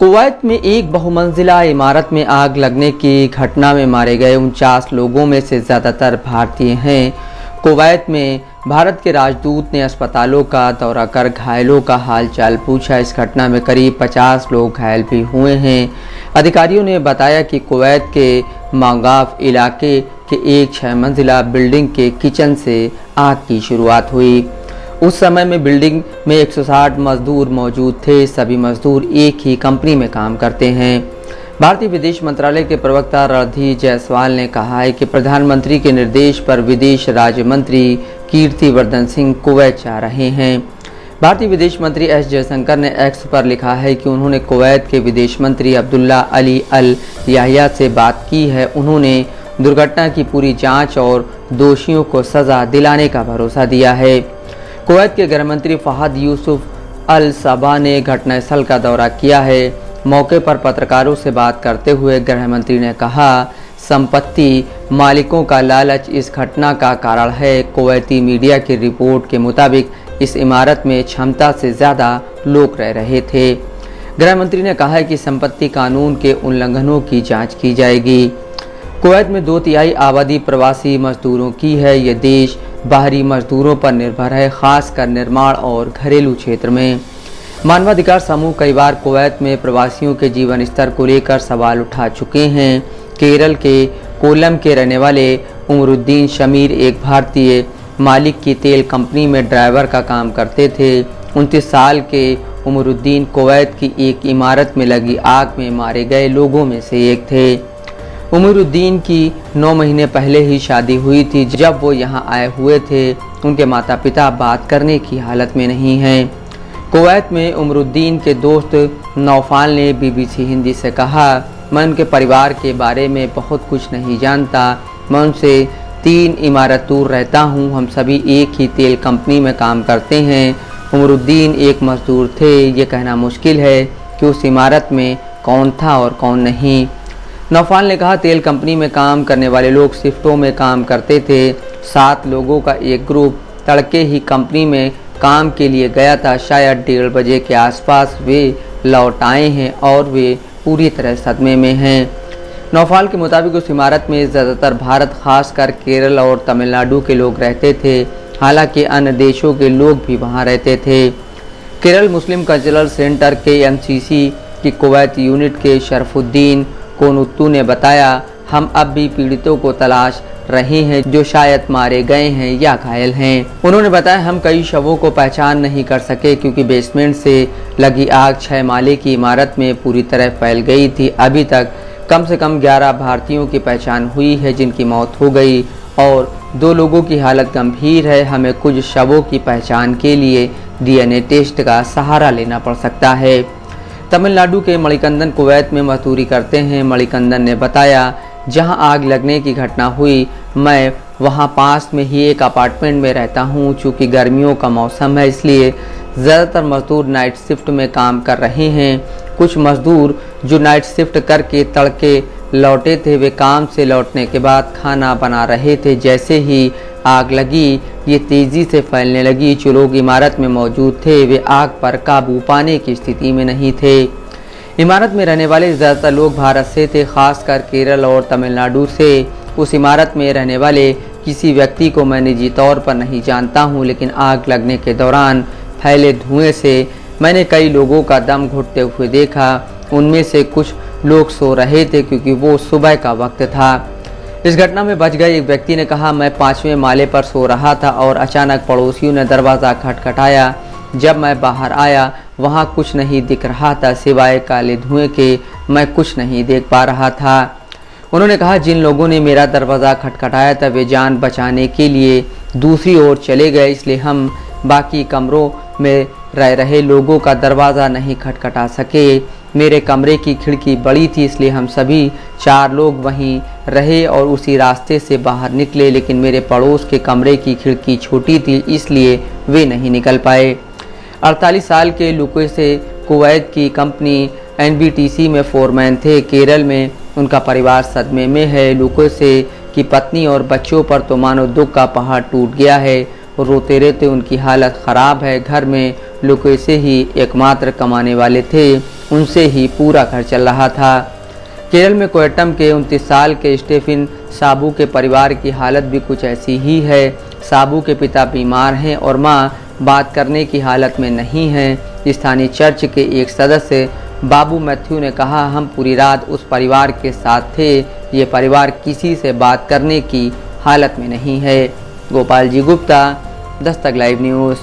Kuwait में एक बहुमंजिला इमारत में आग लगने की घटना में मारे गए 49 लोगों में से ज़्यादातर भारतीय हैं। कुवैत में भारत के राजदूत ने अस्पतालों का दौरा कर घायलों का हालचाल पूछा। इस घटना में करीब 50 लोग घायल भी हुए हैं। अधिकारियों ने बताया कि कुवैत के मांगाफ इलाके के एक 6 मंजिला बिल्डिंग के किचन से आग की शुरुआत हुई। उस समय में बिल्डिंग में 160 मजदूर मौजूद थे। सभी मजदूर एक ही कंपनी में काम करते हैं। भारतीय विदेश मंत्रालय के प्रवक्ता रणधीर जायसवाल ने कहा है कि प्रधानमंत्री के निर्देश पर विदेश राज्य मंत्री कीर्तिवर्धन सिंह कुवैत जा रहे हैं। भारतीय विदेश मंत्री एस जयशंकर ने एक्स पर लिखा है कि उन्होंने कुवैत के विदेश मंत्री अब्दुल्ला अली अल याहिया से बात की है। उन्होंने दुर्घटना की पूरी जाँच और दोषियों को सज़ा दिलाने का भरोसा दिया है। कुवैत के गृह मंत्री फहद यूसुफ अल सबा ने घटनास्थल का दौरा किया है। मौके पर पत्रकारों से बात करते हुए गृह मंत्री ने कहा, संपत्ति मालिकों का लालच इस घटना का कारण है। कुवैती मीडिया की रिपोर्ट के मुताबिक इस इमारत में क्षमता से ज़्यादा लोग रह रहे थे। गृह मंत्री ने कहा कि संपत्ति कानून के उल्लंघनों की जाँच की जाएगी। कुवैत में 2/3 आबादी प्रवासी मजदूरों की है। यह देश बाहरी मजदूरों पर निर्भर है, खासकर निर्माण और घरेलू क्षेत्र में। मानवाधिकार समूह कई बार कुवैत में प्रवासियों के जीवन स्तर को लेकर सवाल उठा चुके हैं। केरल के कोल्लम के रहने वाले उमरुद्दीन शमीर एक भारतीय मालिक की तेल कंपनी में ड्राइवर का काम करते थे। 29 साल के उमरुद्दीन कुवैत की एक इमारत में लगी आग में मारे गए लोगों में से एक थे। उमरुद्दीन की 9 महीने पहले ही शादी हुई थी जब वो यहाँ आए हुए थे। उनके माता पिता बात करने की हालत में नहीं हैं। कुवैत में उमरुद्दीन के दोस्त नौफाल ने बीबीसी हिंदी से कहा, मैं उनके परिवार के बारे में बहुत कुछ नहीं जानता। मैं उनसे 3 इमारत दूर रहता हूँ। हम सभी एक ही तेल कंपनी में काम करते हैं। उमरुद्दीन एक मजदूर थे। ये कहना मुश्किल है कि उस इमारत में कौन था और कौन नहीं। नौफाल ने कहा, तेल कंपनी में काम करने वाले लोग शिफ्टों में काम करते थे। 7 लोगों का एक ग्रुप तड़के ही कंपनी में काम के लिए गया था। शायद 1:30 बजे के आसपास वे लौट आए हैं और वे पूरी तरह सदमे में हैं। नौफाल के मुताबिक उस इमारत में ज़्यादातर भारत, खासकर केरल और तमिलनाडु के लोग रहते थे। हालांकि अन्य देशों के लोग भी वहां रहते थे। केरल मुस्लिम कल्चरल सेंटर के MCC की कुवैत यूनिट के शरफुद्दीन कोनुत्तू ने बताया, हम अब भी पीड़ितों को तलाश रहे हैं जो शायद मारे गए हैं या घायल हैं। उन्होंने बताया, हम कई शवों को पहचान नहीं कर सके क्योंकि बेसमेंट से लगी आग 6 माले की इमारत में पूरी तरह फैल गई थी। अभी तक कम से कम 11 भारतीयों की पहचान हुई है जिनकी मौत हो गई और 2 लोगों की हालत गंभीर है। हमें कुछ शवों की पहचान के लिए DNA टेस्ट का सहारा लेना पड़ सकता है। तमिलनाडु के मणिकंदन कुवैत में मजदूरी करते हैं। मणिकंदन ने बताया, जहां आग लगने की घटना हुई मैं वहां पास में ही एक अपार्टमेंट में रहता हूं। चूँकि गर्मियों का मौसम है इसलिए ज़्यादातर मजदूर नाइट शिफ्ट में काम कर रहे हैं। कुछ मजदूर जो नाइट शिफ्ट करके तड़के लौटे थे वे काम से लौटने के बाद खाना बना रहे थे। जैसे ही आग लगी ये तेज़ी से फैलने लगी। जो लोग इमारत में मौजूद थे वे आग पर काबू पाने की स्थिति में नहीं थे। इमारत में रहने वाले ज़्यादातर लोग भारत से थे, खासकर केरल और तमिलनाडु से। उस इमारत में रहने वाले किसी व्यक्ति को मैं निजी तौर पर नहीं जानता हूं, लेकिन आग लगने के दौरान फैले धुएं से मैंने कई लोगों का दम घुटते हुए देखा। उनमें से कुछ लोग सो रहे थे क्योंकि वो सुबह का वक्त था। इस घटना में बच गए एक व्यक्ति ने कहा, मैं 5वें माले पर सो रहा था और अचानक पड़ोसियों ने दरवाज़ा खटखटाया। जब मैं बाहर आया वहाँ कुछ नहीं दिख रहा था सिवाय काले धुएं के। मैं कुछ नहीं देख पा रहा था। उन्होंने कहा, जिन लोगों ने मेरा दरवाज़ा खटखटाया था वे जान बचाने के लिए दूसरी ओर चले गए, इसलिए हम बाकी कमरों में रह रहे लोगों का दरवाज़ा नहीं खटखटा सके। मेरे कमरे की खिड़की बड़ी थी इसलिए हम सभी 4 लोग वहीं रहे और उसी रास्ते से बाहर निकले, लेकिन मेरे पड़ोस के कमरे की खिड़की छोटी थी इसलिए वे नहीं निकल पाए। 48 साल के लुकोसे कुवैत की कंपनी NBTC में फोरमैन थे। केरल में उनका परिवार सदमे में है। लुकोसे की पत्नी और बच्चों पर तो मानो दुख का पहाड़ टूट गया है। रोते रहते उनकी हालत ख़राब है। घर में लुकोसे ही एकमात्र कमाने वाले थे। उनसे ही पूरा घर चल रहा था। केरल में कोट्टयम के 29 साल के स्टीफन साबू के परिवार की हालत भी कुछ ऐसी ही है। साबू के पिता बीमार हैं और मां बात करने की हालत में नहीं हैं। स्थानीय चर्च के एक सदस्य बाबू मैथ्यू ने कहा, हम पूरी रात उस परिवार के साथ थे। ये परिवार किसी से बात करने की हालत में नहीं है। Gopal ji Gupta, Dastak live news.